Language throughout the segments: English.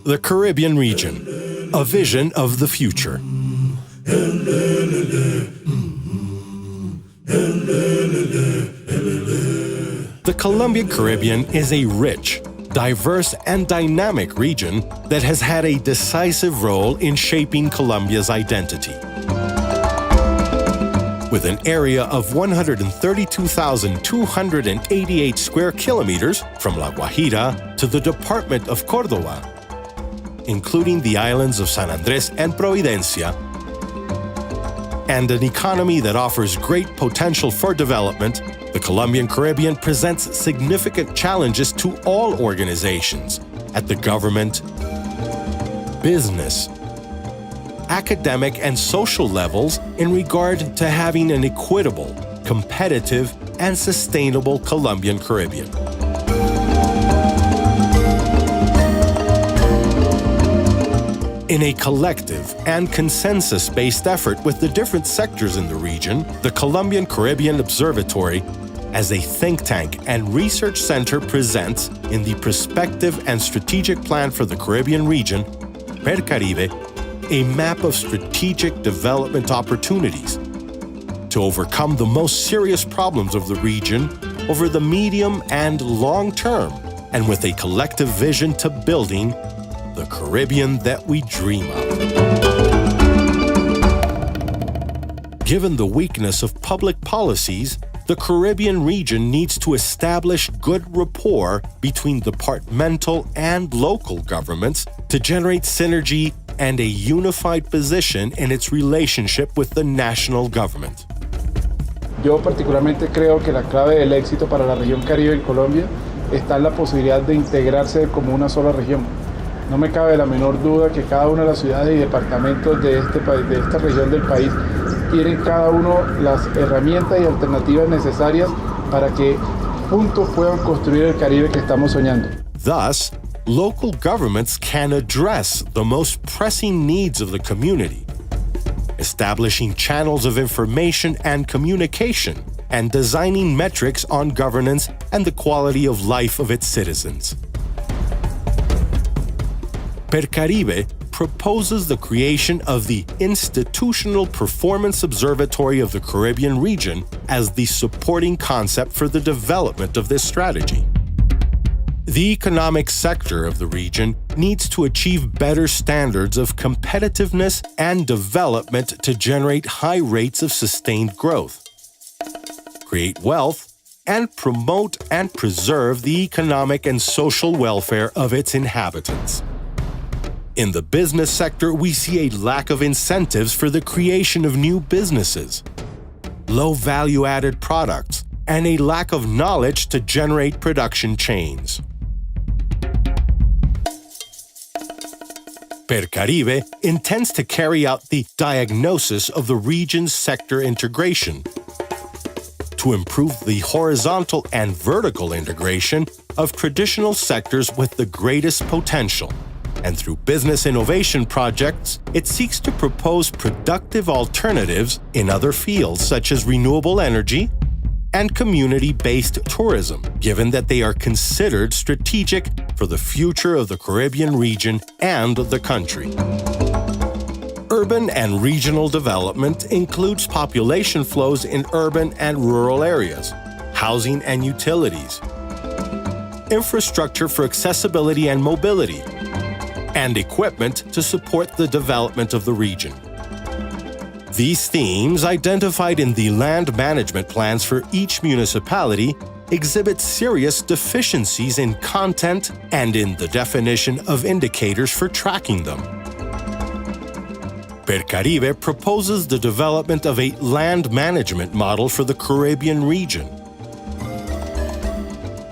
The Caribbean region, a vision of the future. The Colombian Caribbean is a rich, diverse, and dynamic region that has had a decisive role in shaping Colombia's identity. With an area of 132,288 square kilometers from La Guajira to the department of Córdoba, including the islands of San Andrés and Providencia, and an economy that offers great potential for development, the Colombian Caribbean presents significant challenges to all organizations at the government, business, academic, and social levels in regard to having an equitable, competitive, and sustainable Colombian Caribbean. In a collective and consensus-based effort with the different sectors in the region, the Colombian Caribbean Observatory, as a think tank and research center, presents, in the Perspective and Strategic Plan for the Caribbean region, Caribe, a map of strategic development opportunities to overcome the most serious problems of the region over the medium and long term, and with a collective vision to building the Caribbean that we dream of. Given the weakness of public policies, the Caribbean region needs to establish good rapport between departmental and local governments to generate synergy and a unified position in its relationship with the national government. Yo particularmente creo que la clave del éxito para la región Caribe en Colombia está en la posibilidad de integrarse como una sola región. No me cabe la menor duda que cada una de las ciudades y departamentos de esta región del país tienen cada uno las herramientas y alternativas necesarias para que juntos puedan construir el Caribe que estamos soñando. Thus, local governments can address the most pressing needs of the community, establishing channels of information and communication, and designing metrics on governance and the quality of life of its citizens. Caribe proposes the creation of the Institutional Performance Observatory of the Caribbean region as the supporting concept for the development of this strategy. The economic sector of the region needs to achieve better standards of competitiveness and development to generate high rates of sustained growth, create wealth, and promote and preserve the economic and social welfare of its inhabitants. In the business sector, we see a lack of incentives for the creation of new businesses, low value-added products, and a lack of knowledge to generate production chains. Caribe intends to carry out the diagnosis of the region's sector integration, to improve the horizontal and vertical integration of traditional sectors with the greatest potential. And through business innovation projects, it seeks to propose productive alternatives in other fields such as renewable energy and community-based tourism, given that they are considered strategic for the future of the Caribbean region and the country. Urban and regional development includes population flows in urban and rural areas, housing and utilities, infrastructure for accessibility and mobility, and equipment to support the development of the region. These themes, identified in the land management plans for each municipality, exhibit serious deficiencies in content and in the definition of indicators for tracking them. Caribe proposes the development of a land management model for the Caribbean region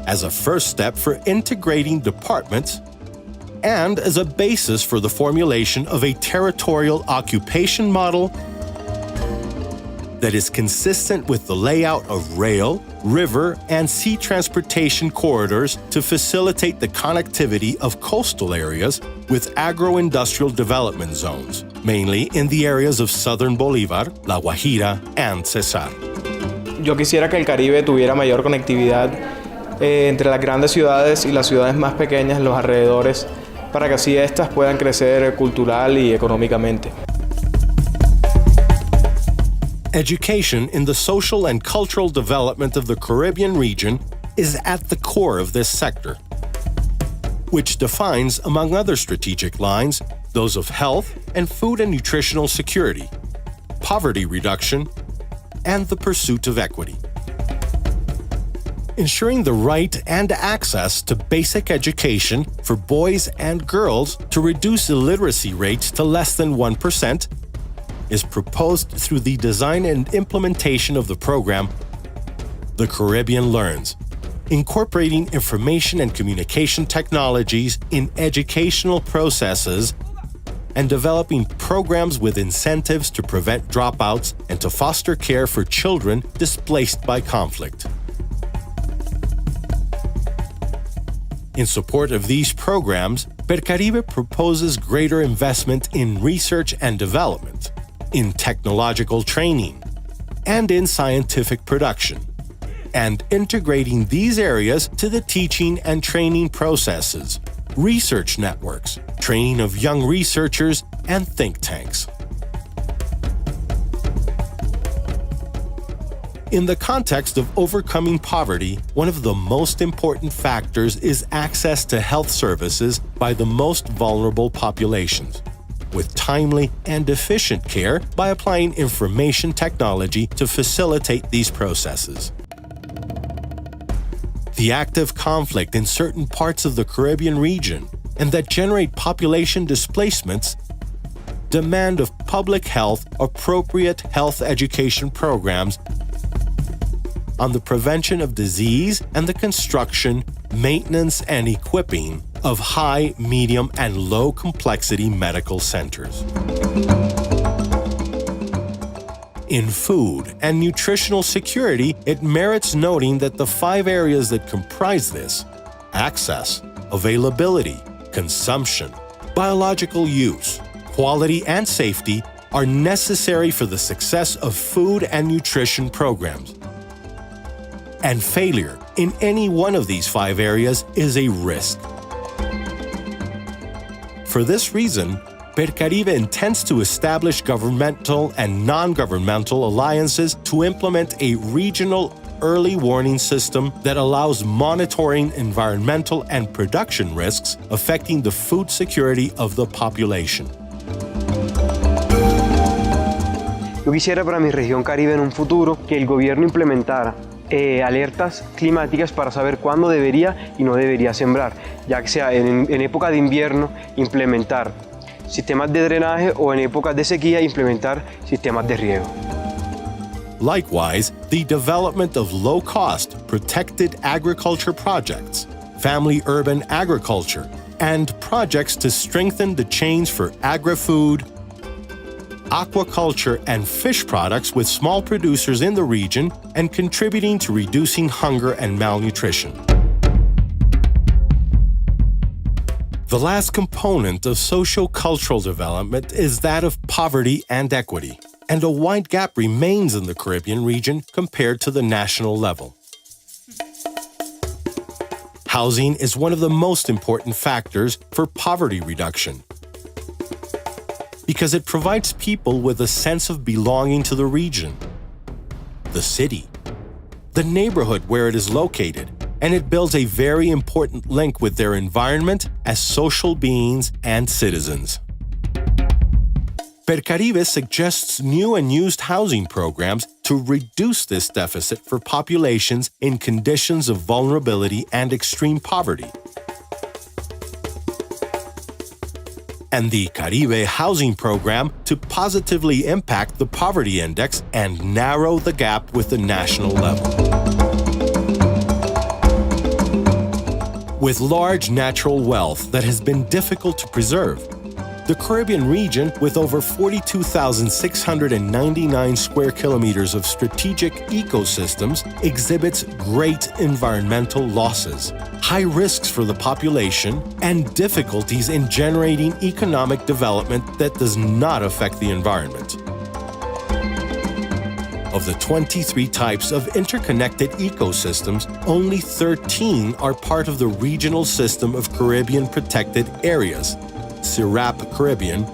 as a first step for integrating departments and as a basis for the formulation of a territorial occupation model that is consistent with the layout of rail, river and sea transportation corridors to facilitate the connectivity of coastal areas with agro-industrial development zones, mainly in the areas of southern Bolívar, La Guajira, and Cesar. Yo quisiera que el Caribe tuviera mayor conectividad entre las grandes ciudades y las ciudades más pequeñas en los alrededores, para que así éstas puedan crecer cultural y económicamente. Education in the social and cultural development of the Caribbean region is at the core of this sector, which defines, among other strategic lines, those of health and food and nutritional security, poverty reduction, and the pursuit of equity. Ensuring the right and access to basic education for boys and girls to reduce illiteracy rates to less than 1% is proposed through the design and implementation of the program The Caribbean Learns, incorporating information and communication technologies in educational processes and developing programs with incentives to prevent dropouts and to foster care for children displaced by conflict. In support of these programs, Caribe proposes greater investment in research and development, in technological training, and in scientific production, and integrating these areas to the teaching and training processes, research networks, training of young researchers, and think tanks. In the context of overcoming poverty, one of the most important factors is access to health services by the most vulnerable populations, with timely and efficient care by applying information technology to facilitate these processes. The active conflict in certain parts of the Caribbean region and that generate population displacements demand of public health appropriate health education programs on the prevention of disease and the construction, maintenance, and equipping of high, medium, and low complexity medical centers. In food and nutritional security, it merits noting that the 5 areas that comprise this — access, availability, consumption, biological use, quality, and safety — are necessary for the success of food and nutrition programs. And failure in any one of these 5 areas is a risk. For this reason, Caribe intends to establish governmental and non-governmental alliances to implement a regional early warning system that allows monitoring environmental and production risks affecting the food security of the population. Yo quisiera para mi región Caribe en un futuro que el gobierno implementara alertas climáticas para saber cuándo debería y no debería sembrar, ya que sea en época de invierno implementar sistemas de drenaje o en épocas de sequía implementar sistemas de riego. Likewise, the development of low-cost, protected agriculture projects, family-urban agriculture, and projects to strengthen the chains for agri-food, aquaculture, and fish products with small producers in the region and contributing to reducing hunger and malnutrition. The last component of socio-cultural development is that of poverty and equity, and a wide gap remains in the Caribbean region compared to the national level. Housing is one of the most important factors for poverty reduction, because it provides people with a sense of belonging to the region, the city, the neighborhood where it is located, and it builds a very important link with their environment as social beings and citizens. Caribe suggests new and used housing programs to reduce this deficit for populations in conditions of vulnerability and extreme poverty. And the Caribe Housing Program to positively impact the poverty index and narrow the gap with the national level. With large natural wealth that has been difficult to preserve, The Caribbean region, with over 42,699 square kilometers of strategic ecosystems, exhibits great environmental losses, high risks for the population, and difficulties in generating economic development that does not affect the environment. Of the 23 types of interconnected ecosystems, only 13 are part of the regional system of Caribbean protected areas, CIRAP Caribbean,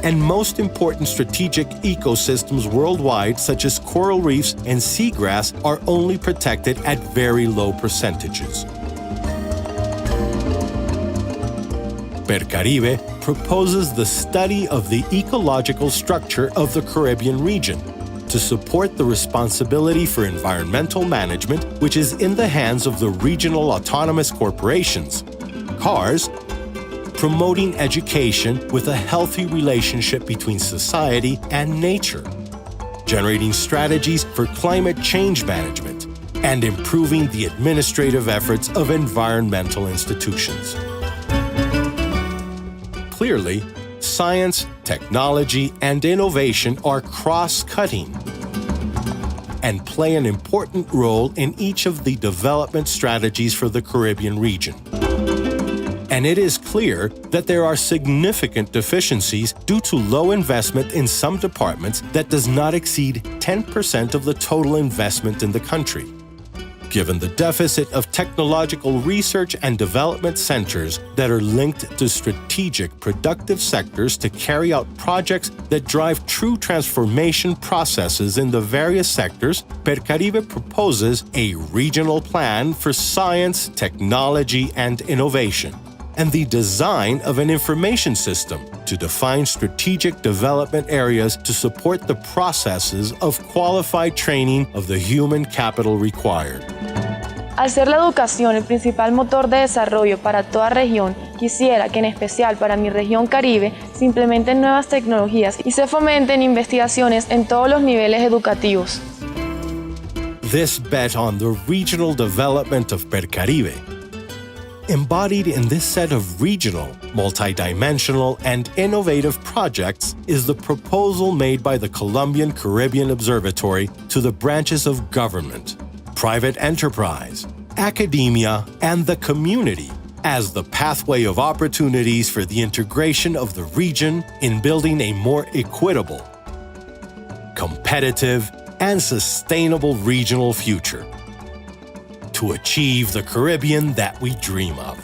and most important strategic ecosystems worldwide, such as coral reefs and seagrass, are only protected at very low percentages. Caribe proposes the study of the ecological structure of the Caribbean region to support the responsibility for environmental management, which is in the hands of the regional autonomous corporations, CARs, promoting education with a healthy relationship between society and nature, generating strategies for climate change management, and improving the administrative efforts of environmental institutions. Clearly, science, technology, and innovation are cross-cutting and play an important role in each of the development strategies for the Caribbean region. And it is clear that there are significant deficiencies due to low investment in some departments that does not exceed 10% of the total investment in the country. Given the deficit of technological research and development centers that are linked to strategic productive sectors to carry out projects that drive true transformation processes in the various sectors, Caribe proposes a regional plan for science, technology, and innovation, and the design of an information system to define strategic development areas to support the processes of qualified training of the human capital required. Al ser la educación el principal motor de desarrollo para toda región, quisiera que en especial para mi región Caribe se implementen nuevas tecnologías y se fomenten investigaciones en todos los niveles educativos. This bet on the regional development of Caribe, embodied in this set of regional, multidimensional, and innovative projects, is the proposal made by the Colombian Caribbean Observatory to the branches of government, private enterprise, academia, and the community as the pathway of opportunities for the integration of the region in building a more equitable, competitive, and sustainable regional future to achieve the Caribbean that we dream of.